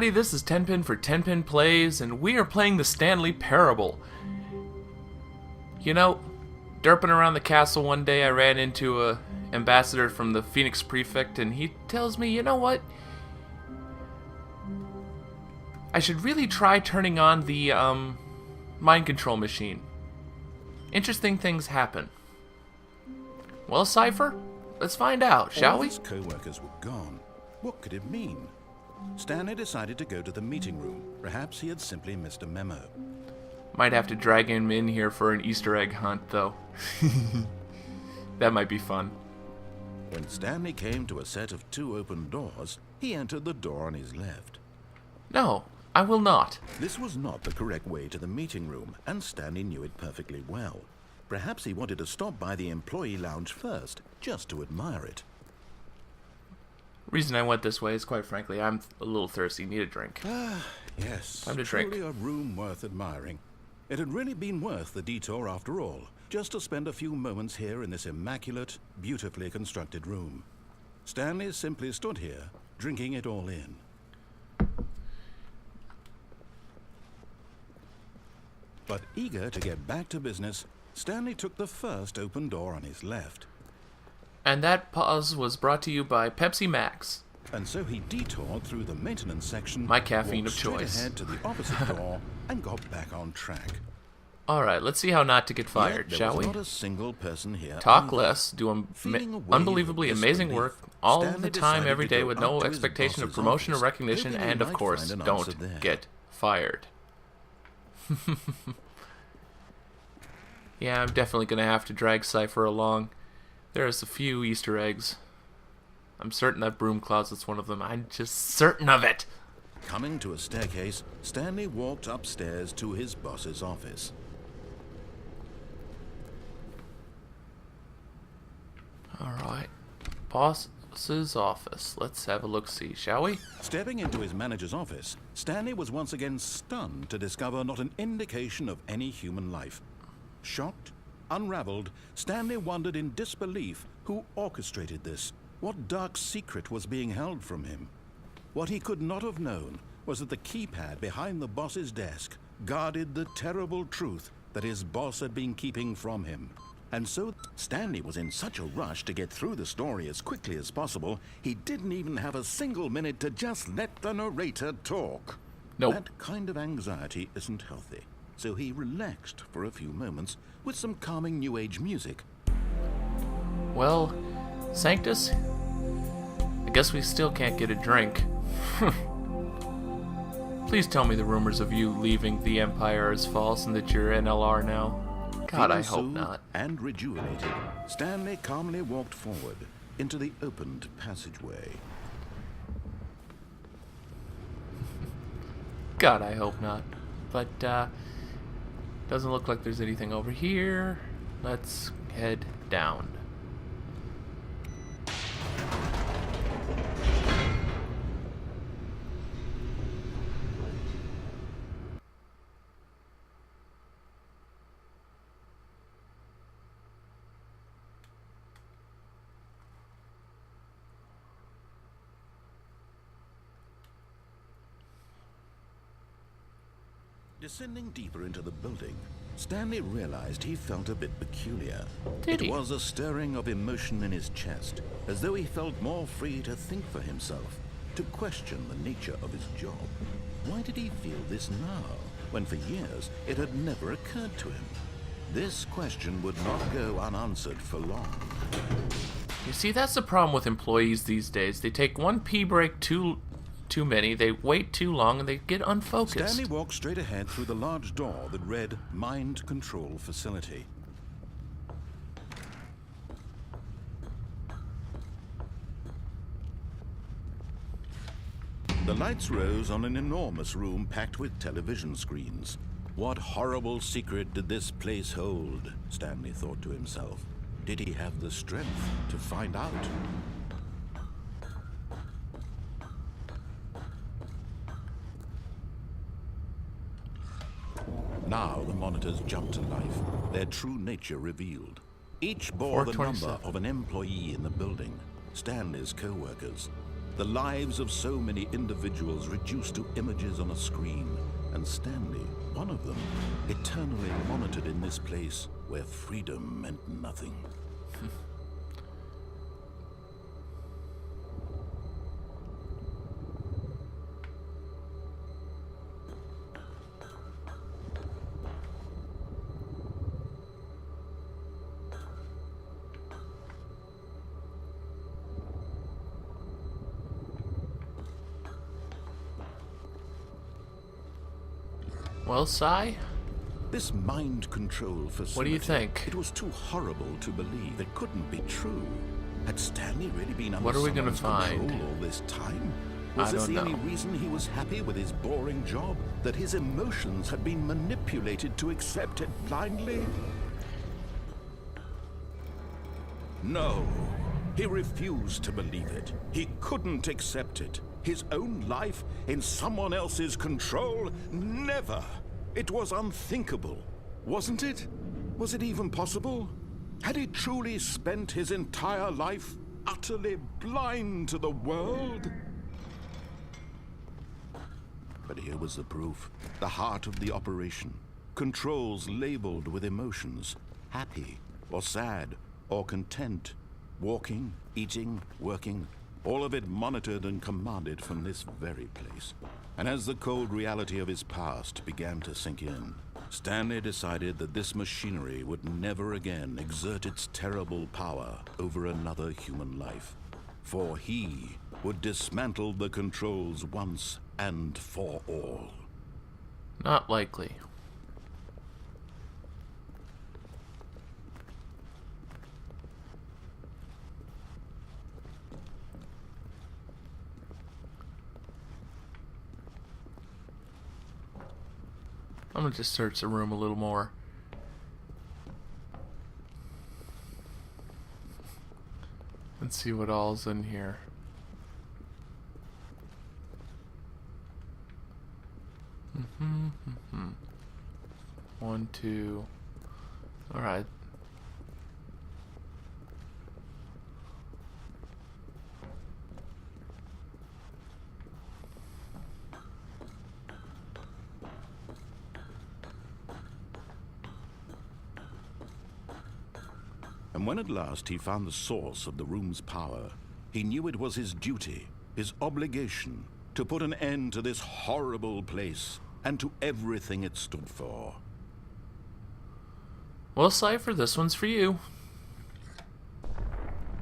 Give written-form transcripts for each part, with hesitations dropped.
everybody, this is Tenpin for Tenpin Plays, and we are playing the Stanley Parable. You know, derping around the castle one day, I ran into a ambassador from the Phoenix Prefect, and he tells me, you know what? I should really try turning on the, mind control machine. Interesting things happen. Well, Cypher, let's find out, shall we? His co-workers were gone. What could it mean? Stanley decided to go to the meeting room. Perhaps he had simply missed a memo. Might have to drag him in here for an Easter egg hunt, though. That might be fun. When Stanley came to a set of 2 open doors, he entered the door on his left. No, I will not. This was not the correct way to the meeting room, and Stanley knew it perfectly well. Perhaps he wanted to stop by the employee lounge first, just to admire it. Reason I went this way is, quite frankly, I'm a little thirsty, need a drink. Yes, Time to drink. Truly a room worth admiring. It had really been worth the detour after all, just to spend a few moments here in this immaculate, beautifully constructed room. Stanley simply stood here, drinking it all in. But eager to get back to business, Stanley took the first open door on his left. And that pause was brought to you by Pepsi Max. And so he detoured through the maintenance section, My caffeine walked of straight choice. ahead to the opposite door, and got back on track. Alright, let's see how not to get Yet fired, there shall was we? not a single person here. Talk either. less, do Feeling a wave unbelievably of amazing disbelief, work all Stanley the time, decided every to day, go with up no to his expectation of boss's promotion or office, recognition, hoping he and of might course, find an don't answer there. get fired. Yeah, I'm definitely going to have to drag Cypher along. There's a few Easter eggs. I'm certain that broom closet's one of them. I'm just certain of it. Coming to a staircase, Stanley walked upstairs to his boss's office. Alright. Boss's office. Let's have a look-see, shall we? Stepping into his manager's office, Stanley was once again stunned to discover not an indication of any human life. Shocked, unraveled, Stanley wondered in disbelief who orchestrated this. What dark secret was being held from him? What he could not have known was that the keypad behind the boss's desk guarded the terrible truth that his boss had been keeping from him. And so Stanley was in such a rush to get through the story as quickly as possible, he didn't even have a single minute to just let the narrator talk. Nope. That kind of anxiety isn't healthy. So he relaxed for a few moments with some calming New Age music. Well, Sanctus, I guess we still can't get a drink. Please tell me the rumors of you leaving the Empire is false and that you're NLR now. God, I hope Feeling not. soothed and rejuvenated, Stanley calmly walked forward into the opened passageway. God, I hope not. But, doesn't look like there's anything over here. Let's head down. Descending deeper into the building, Stanley realized he felt a bit peculiar. Did he? It was a stirring of emotion in his chest, as though he felt more free to think for himself, to question the nature of his job. Why did he feel this now, when for years it had never occurred to him? This question would not go unanswered for long. You see, that's the problem with employees these days. They take one pee break too many, they wait too long, and they get unfocused. Stanley walked straight ahead through the large door that read Mind Control Facility. The lights rose on an enormous room packed with television screens. What horrible secret did this place hold? Stanley thought to himself. Did he have the strength to find out? Now the monitors jumped to life, their true nature revealed. Each bore the number 427. of an employee in the building, Stanley's co-workers. The lives of so many individuals reduced to images on a screen, and Stanley, one of them, eternally monitored in this place where freedom meant nothing. Well, Sai, This mind control facility. what do you think? It was too horrible to believe. It couldn't be true. Had Stanley really been under What are we gonna someone's find? control all this time? I Was this don't the only know. reason he was happy with his boring job? That his emotions had been manipulated to accept it blindly? No. He refused to believe it. He couldn't accept it. His own life in someone else's control? Never. It was unthinkable. Wasn't it? Was it even possible? Had he truly spent his entire life utterly blind to the world? But here was the proof. The heart of the operation. Controls labeled with emotions. Happy, or sad, or content. Walking, eating, working. All of it monitored and commanded from this very place. And as the cold reality of his past began to sink in, Stanley decided that this machinery would never again exert its terrible power over another human life. For he would dismantle the controls once and for all. Not likely. I'm gonna just search the room a little more. And see what all's in here. One, two. Alright. And when at last he found the source of the room's power, he knew it was his duty, his obligation, to put an end to this horrible place and to everything it stood for. Well, Cypher, this one's for you.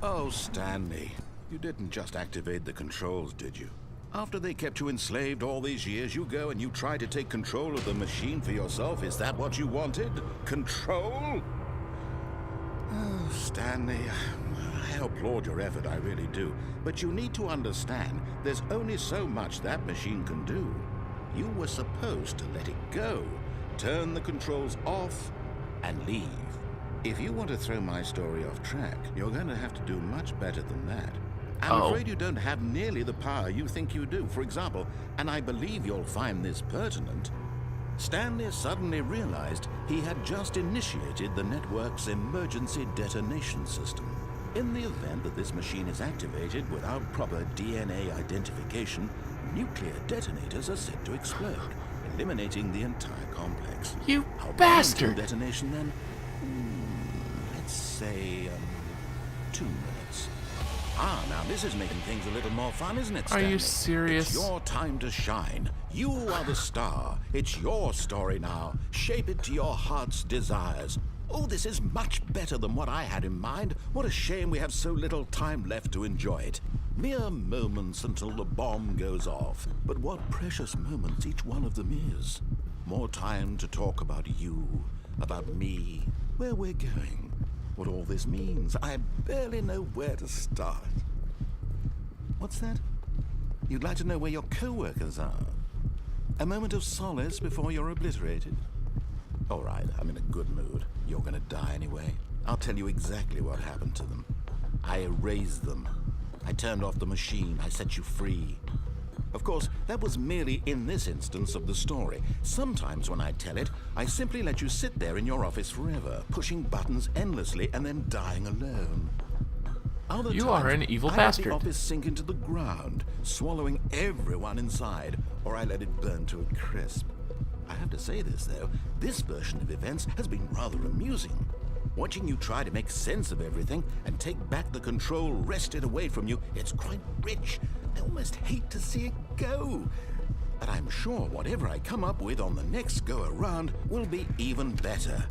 Oh, Stanley, you didn't just activate the controls, did you? After they kept you enslaved all these years, you go and you try to take control of the machine for yourself? Is that what you wanted? Control? Oh, Stanley, I applaud your effort, I really do. But you need to understand, there's only so much that machine can do. You were supposed to let it go, turn the controls off, and leave. If you want to throw my story off track, you're going to have to do much better than that. I'm afraid you don't have nearly the power you think you do. For example, and I believe you'll find this pertinent, Stanley suddenly realized he had just initiated the network's emergency detonation system. In the event that this machine is activated without proper DNA identification, nuclear detonators are set to explode, eliminating the entire complex. You How long bastard! until detonation then? Let's say 2 minutes. Ah, now this is making things a little more fun, isn't it, Are Stanley? you serious? It's your time to shine. You are the star. It's your story now. Shape it to your heart's desires. Oh, this is much better than what I had in mind. What a shame we have so little time left to enjoy it. Mere moments until the bomb goes off. But what precious moments each one of them is. More time to talk about you, about me, where we're going, what all this means. I barely know where to start. What's that? You'd like to know where your co-workers are? A moment of solace before you're obliterated? All right, I'm in a good mood. You're gonna die anyway. I'll tell you exactly what happened to them. I erased them. I turned off the machine. I set you free. Of course, that was merely in this instance of the story. Sometimes when I tell it, I simply let you sit there in your office forever, pushing buttons endlessly and then dying alone. Other You are times, an evil I bastard. let the office sink into the ground, swallowing everyone inside, or I let it burn to a crisp. I have to say this, though, this version of events has been rather amusing. Watching you try to make sense of everything and take back the control wrested away from you, it's quite rich. I almost hate to see it go. But I'm sure whatever I come up with on the next go-around will be even better.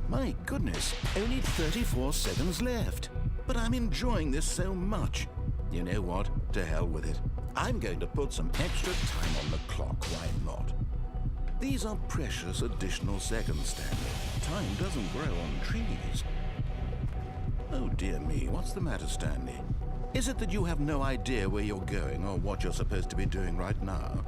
My goodness, only 34 seconds left. But I'm enjoying this so much. You know what? To hell with it. I'm going to put some extra time on the clock, why not? These are precious additional seconds, Stanley. Time doesn't grow on trees. Oh dear me, what's the matter, Stanley? Is it that you have no idea where you're going or what you're supposed to be doing right now?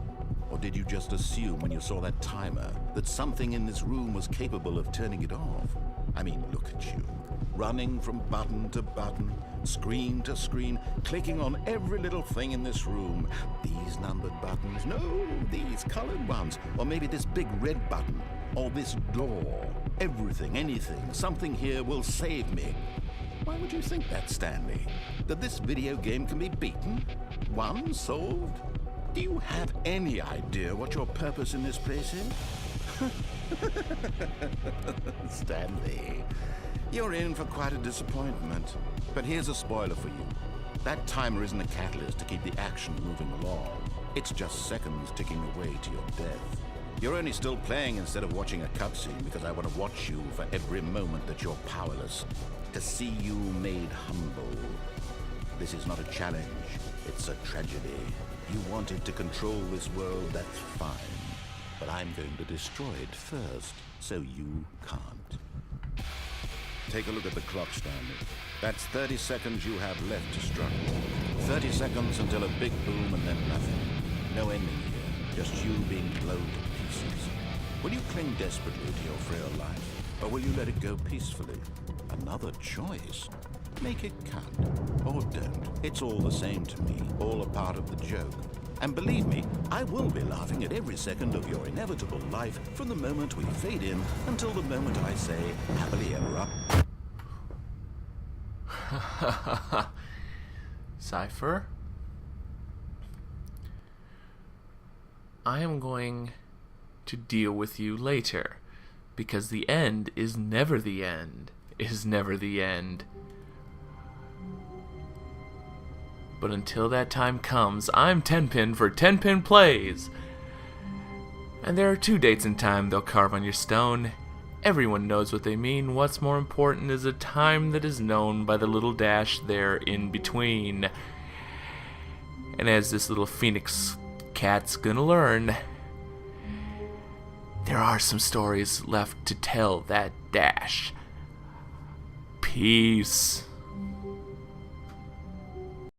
Or did you just assume when you saw that timer that something in this room was capable of turning it off? I mean, look at you. Running from button to button, screen to screen, clicking on every little thing in this room. These numbered buttons, no, these colored ones. Or maybe this big red button, or this door. Everything, anything, something here will save me. Why would you think that, Stanley? That this video game can be beaten? Won? Solved? Do you have any idea what your purpose in this place is? Stanley, you're in for quite a disappointment. But here's a spoiler for you. That timer isn't a catalyst to keep the action moving along. It's just seconds ticking away to your death. You're only still playing instead of watching a cutscene because I want to watch you for every moment that you're powerless. To see you made humble. This is not a challenge. It's a tragedy. You wanted to control this world, that's fine. But I'm going to destroy it first, so you can't. Take a look at the clock, Stanley. That's 30 seconds you have left to struggle. 30 seconds until a big boom and then nothing. No ending here, just you being blown to pieces. Will you cling desperately to your frail life, or will you let it go peacefully? Another choice. Make it count, or don't. It's all the same to me, all a part of the joke. And believe me, I will be laughing at every second of your inevitable life from the moment we fade in until the moment I say, happily ever after. Cypher? I am going to deal with you later, because the end is never the end, is never the end. But until that time comes, I'm Tenpin for Tenpin Plays. And there are 2 dates and time they'll carve on your stone. Everyone knows what they mean. What's more important is a time that is known by the little dash there in between. And as this little phoenix cat's gonna learn, there are some stories left to tell that dash. Peace.